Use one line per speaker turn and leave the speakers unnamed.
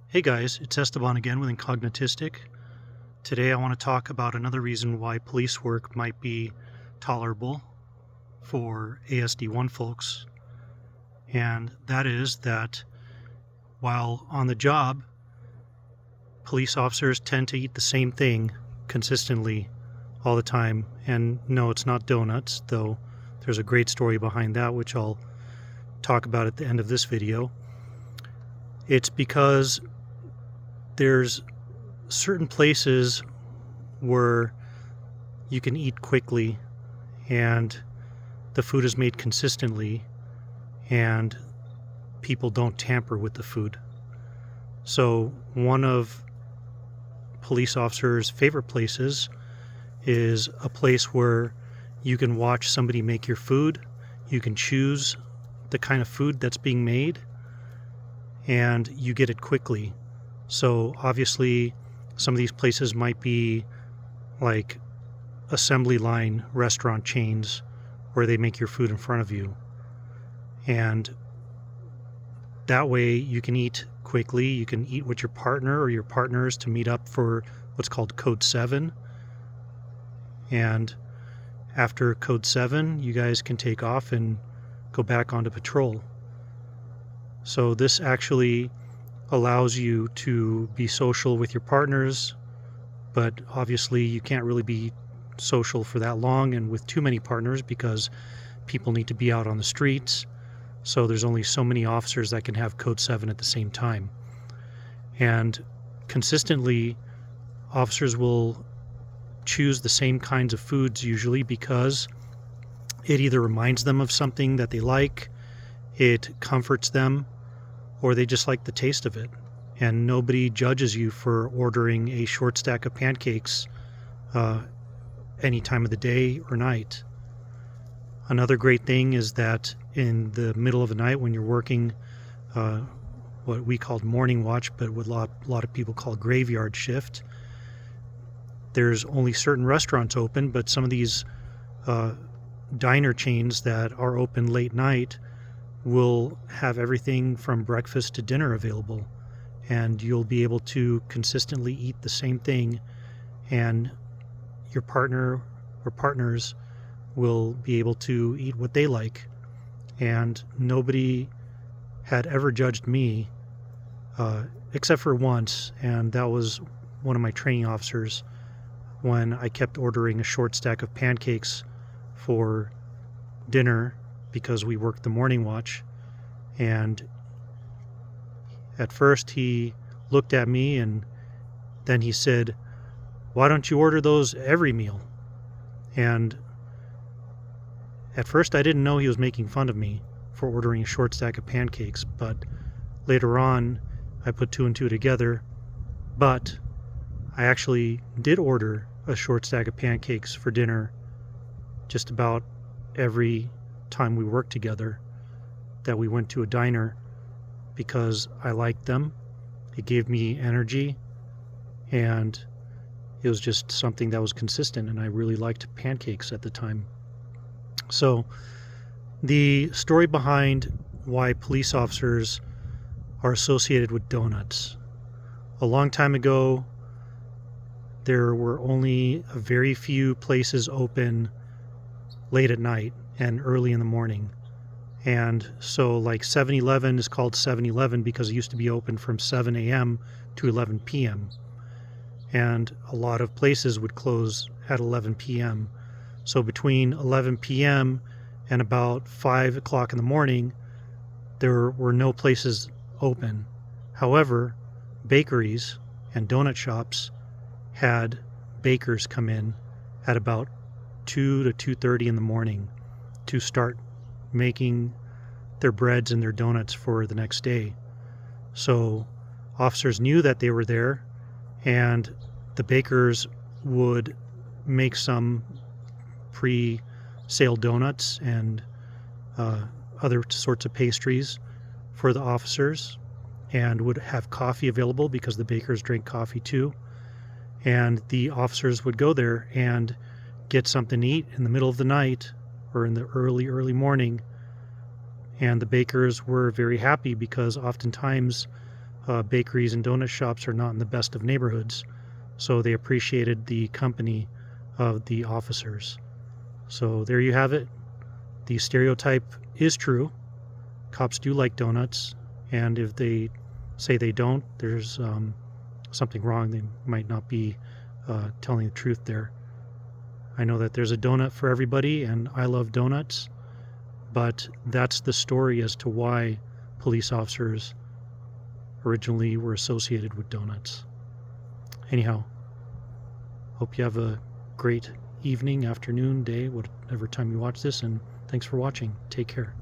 Hey guys, it's Esteban again with Incognitistic. Today I want to talk about another reason why police work might be tolerable for ASD-1 folks, and that is that while on the job, police officers tend to eat the same thing consistently all the time. And no, it's not donuts, though there's a great story behind that which I'll talk about at the end of this video. It's because there's certain places where you can eat quickly and the food is made consistently and people don't tamper with the food. So one of police officers' favorite places is a place where you can watch somebody make your food, you can choose the kind of food that's being made, and you get it quickly. So obviously some of these places might be like assembly line restaurant chains where they make your food in front of you. And that way you can eat quickly. You can eat with your partner or your partners to meet up for what's called Code 7. And after Code 7, you guys can take off and go back onto patrol. So this actually allows you to be social with your partners, but obviously you can't really be social for that long and with too many partners because people need to be out on the streets. So there's only so many officers that can have Code 7 at the same time. And consistently, officers will choose the same kinds of foods usually because it either reminds them of something that they like, it comforts them, or they just like the taste of it. And nobody judges you for ordering a short stack of pancakes any time of the day or night. Another great thing is that in the middle of the night when you're working what we called morning watch, but what a lot of people call graveyard shift, there's only certain restaurants open, but some of these diner chains that are open late night will have everything from breakfast to dinner available, and you'll be able to consistently eat the same thing, and your partner or partners will be able to eat what they like. And nobody had ever judged me except for once, and that was one of my training officers when I kept ordering a short stack of pancakes for dinner because we worked the morning watch. And at first he looked at me and then he said, "Why don't you order those every meal?" And at first I didn't know he was making fun of me for ordering a short stack of pancakes, but later on I put two and two together. But I actually did order a short stack of pancakes for dinner just about every time we worked together, that we went to a diner, because I liked them. It gave me energy, and it was just something that was consistent, and I really liked pancakes at the time. So the story behind why police officers are associated with donuts. A long time ago, there were only a very few places open late at night and early in the morning. And so like 7-Eleven is called 7-Eleven because it used to be open from 7 a.m. to 11 p.m. And a lot of places would close at 11 p.m. So between 11 p.m. and about 5 o'clock in the morning, there were no places open. However, bakeries and donut shops had bakers come in at about 2 to 2:30 in the morning to start making their breads and their donuts for the next day. So officers knew that they were there, and the bakers would make some pre-sale donuts and other sorts of pastries for the officers, and would have coffee available because the bakers drink coffee too. And the officers would go there and get something to eat in the middle of the night or in the early morning. And the bakers were very happy because oftentimes bakeries and donut shops are not in the best of neighborhoods, so they appreciated the company of the officers. So there you have it. The stereotype is true. Cops do like donuts, and if they say they don't, there's something wrong. They might not be telling the truth there. I know that there's a donut for everybody, and I love donuts, but that's the story as to why police officers originally were associated with donuts. Anyhow, hope you have a great evening, afternoon, day, whatever time you watch this, and thanks for watching. Take care.